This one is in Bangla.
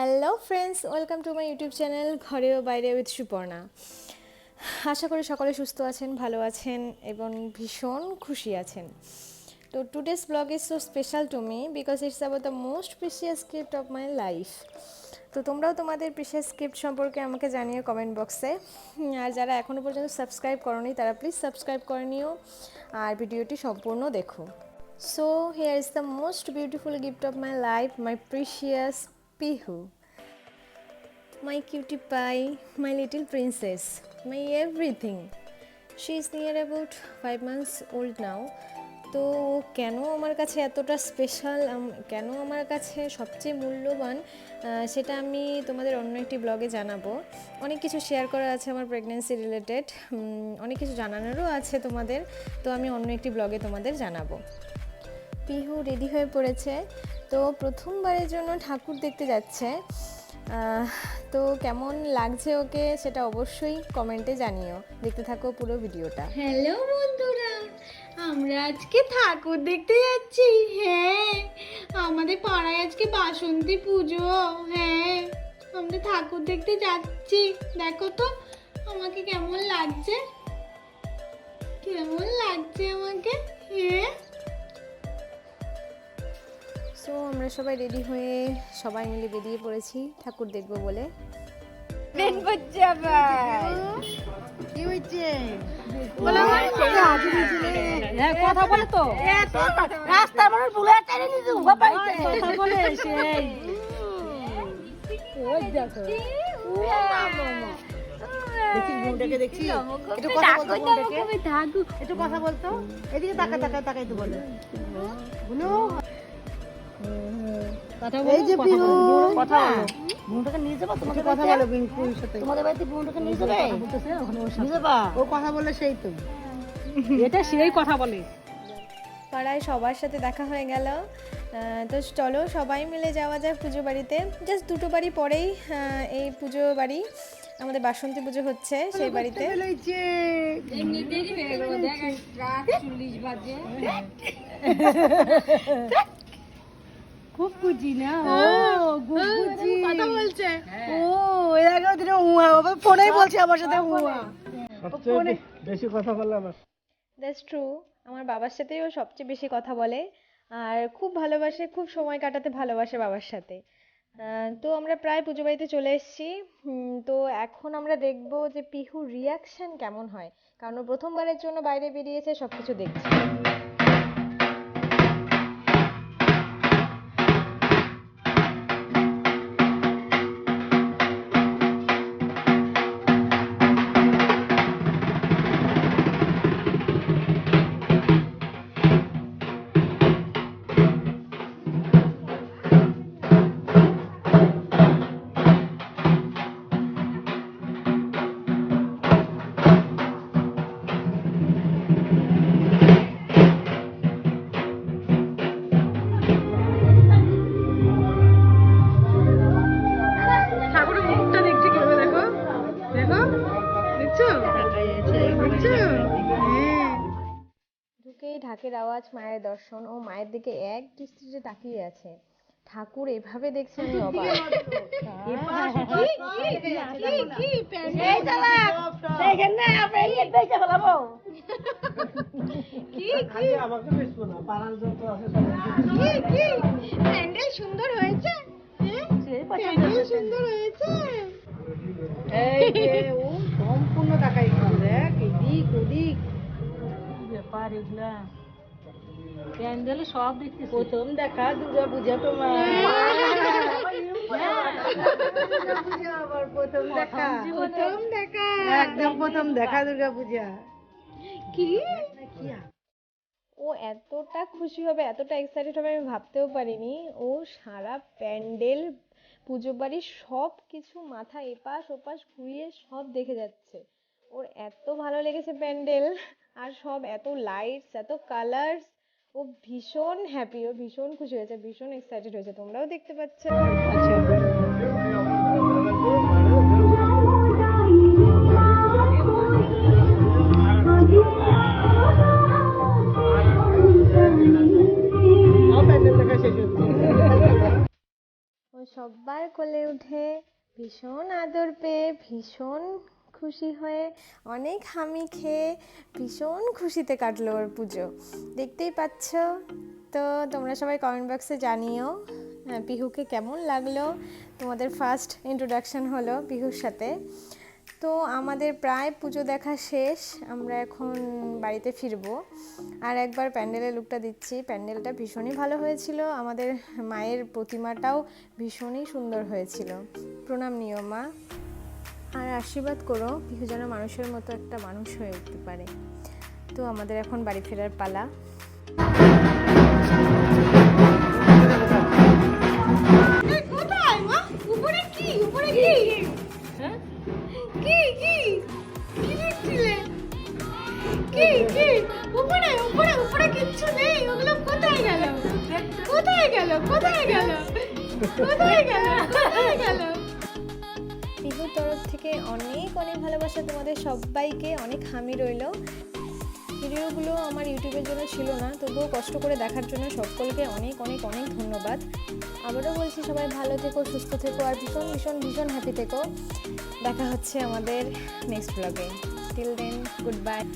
Hello friends, welcome to my YouTube channel ঘরে ও বাইরে উইথ সুপর্ণা। আশা করি সকলে সুস্থ আছেন, ভালো আছেন এবং ভীষণ খুশি আছেন। তো today's blog is so special to me because it's about the most precious gift of my life. তো তোমরাও তোমাদের প্রিসিয়াস গিফট সম্পর্কে আমাকে জানিও কমেন্ট বক্সে। আর যারা এখনও পর্যন্ত সাবস্ক্রাইব করোনি তারা প্লিজ সাবস্ক্রাইব করে নিও আর ভিডিওটি সম্পূর্ণ দেখো। So here is the most beautiful gift of my life, my precious Pihu, my cutie pie, my little princess, my everything. She is near about 5 months old now. তো কেন আমার কাছে এতটা স্পেশাল, কেন আমার কাছে সবচেয়ে মূল্যবান, সেটা আমি তোমাদের অন্য একটি ব্লগে জানাবো। অনেক কিছু শেয়ার করা আছে আমার প্রেগনেন্সি রিলেটেড, অনেক কিছু জানানোরও আছে তোমাদের, তো আমি অন্য একটি ব্লগে তোমাদের জানাবো। পিহু রেডি হয়ে পড়েছে, তো প্রথমবারের জন্য ঠাকুর দেখতে যাচ্ছে। তো কেমন লাগছে ওকে সেটা অবশ্যই কমেন্টে জানিও, দেখতে থাকো পুরো ভিডিওটা। হ্যালো বন্ধুরা, আমরা আজকে ঠাকুর দেখতে যাচ্ছি। হ্যাঁ, আমাদের পাড়ায় আজকে বাসন্তী পুজো। হ্যাঁ, আমরা ঠাকুর দেখতে যাচ্ছি। দেখো তো আমাকে কেমন লাগছে, কেমন লাগছে আমাকে। হ্যাঁ, সো আমরা সবাই রেডি হয়ে সবাই মিলে বেরিয়ে পড়েছি ঠাকুর দেখবো বলে। কি হয়েছে? কথা বলে তো রাস্তা মানুষ ভুলে টেনে নিতে কথা বলে সেই ওই দেখো দেখি বোনটাকে দেখছি, একটু কথা বলতো বোনটাকে, একটু কথা বলতো, এদিকে তাকাই তো বলে বুনো এই যে পিহু কথা বলো বোনটাকে নিয়ে যাবো তোমাদের কথা বলো বিনপুর সাথে, তোমাদের বাড়িতে বোনটাকে নিয়ে যাবে নিয়ে যাবা ও কথা বলে সেই তো এটা সেই কথা বলে। পাড়ায় সবার সাথে দেখা হয়ে গেল। তো চলো সবাই মিলে যাওয়া যায় পুজো বাড়িতে। জাস্ট দুটো বাড়ি পরেই এই পুজো বাড়ি, আমাদের বাসন্তী পুজো হচ্ছে সেই বাড়িতে। খুব খুশি না গুগুজি কথা বলছে। ও এর আগেও দিনে হুয়া বাবা ফোনেই বলছে আমার সাথে হুয়া সবচেয়ে বেশি কথা বলে আমার। দ্যাটস ট্রু, আমার বাবার সাথেই ও সবচেয়ে বেশি কথা বলে আর খুব ভালোবাসে, খুব সময় কাটাতে ভালোবাসে বাবার সাথে। তো আমরা প্রায় পুজো বাড়িতে চলে এসেছি। তো এখন আমরা দেখব যে পিহুর রিয়াকশন কেমন হয়, কারণ ও প্রথমবারের জন্য বাইরে বেরিয়েছে, সব কিছু দেখছি। ঠাকুরের মুখটা দেখছি কিভাবে, দেখো দেখো, দেখছো দেখছো। হ্যাঁ, ঢুকেই ঢাকের আওয়াজ, মায়ের দর্শন, ও মায়ের দিকে এক দৃষ্টিতে তাকিয়ে আছে। ঠাকুর এভাবে দেখছে আমি অবাক। কি আমাকে বেশবো না, পাড়ার যত আছে কি প্যান্ডেল সুন্দর হয়েছে। হ্যাঁ, প্যান্ডেল সুন্দর হয়েছে। এই যে ও সম্পূর্ণ তাকাই দেখ এদিক ওদিক ব্যাপার এগুলা প্যান্ডেল সব দেখতে প্রথম দেখা দুর্গা পূজা তোমার আবার প্রথম দেখা প্রথম দেখা, একদম প্রথম দেখা দুর্গা পূজা কি ও এতটা খুশি হবে, এতটা এক্সাইটেড হবে আমি ভাবতেও পারিনি। ও সারা প্যান্ডেল, পুজো বাড়ির সব কিছু মাথা এপাশ ওপাশ ঘুরিয়ে সব দেখে যাচ্ছে। ওর এত ভালো লেগেছে প্যান্ডেল, আর সব এত লাইটস, এত কালার্স। ও ভীষণ হ্যাপি, ও ভীষণ খুশি হয়েছে, ভীষণ এক্সাইটেড হয়েছে, তোমরাও দেখতে পাচ্ছ। প্যান্ডেল দেখা শেষ হচ্ছে। ও সবার কোলে উঠে ভীষণ আদর পেয়ে ভীষণ খুশি হয়ে অনেক হামি খেয়ে ভীষণ খুশিতে কাটলো ওর পুজো, দেখতেই পাচ্ছ। তো তোমরা সবাই কমেন্ট বক্সে জানিও পিহুকে কেমন লাগলো, তোমাদের ফার্স্ট ইন্ট্রোডাকশন হলো পিহুর সাথে। তো আমাদের প্রায় পুজো দেখা শেষ, আমরা এখন বাড়িতে ফিরবো। আর একবার প্যান্ডেলের লুকটা দিচ্ছি, প্যান্ডেলটা ভীষণই ভালো হয়েছিল, আমাদের মায়ের প্রতিমাটাও ভীষণই সুন্দর হয়েছিল। প্রণাম নিও মা, আর আশীর্বাদ করো পিহু যেন মানুষের মতো একটা মানুষ হয়ে উঠতে পারে। তো আমাদের এখন বাড়ি ফেরার পালা। কোথায় মা? উপরে কি? উপরে কি? কি কি কি দেখছিলে? কি কি উপরে উপরে উপরে কিচ্ছু নেই, ওগুলো কোথায় গেল? কোথায় গেল? কোথায় গেল? কোথায় গেল? কোথায় গেল? পিহুর তরফ থেকে অনেক অনেক ভালোবাসা তোমাদের সবাইকে, অনেক হামি রইলো। ভিডিওগুলো আমার ইউটিউবের জন্য ছিল না, তবুও কষ্ট করে দেখার জন্য সকলকে অনেক অনেক অনেক ধন্যবাদ। আবারও বলছি সবাই ভালো থেকো, সুস্থ থেকো, আর ভীষণ ভীষণ ভীষণ হ্যাপি থেকো। দেখা হচ্ছে আমাদের নেক্সট ব্লগে। Till then, good bye.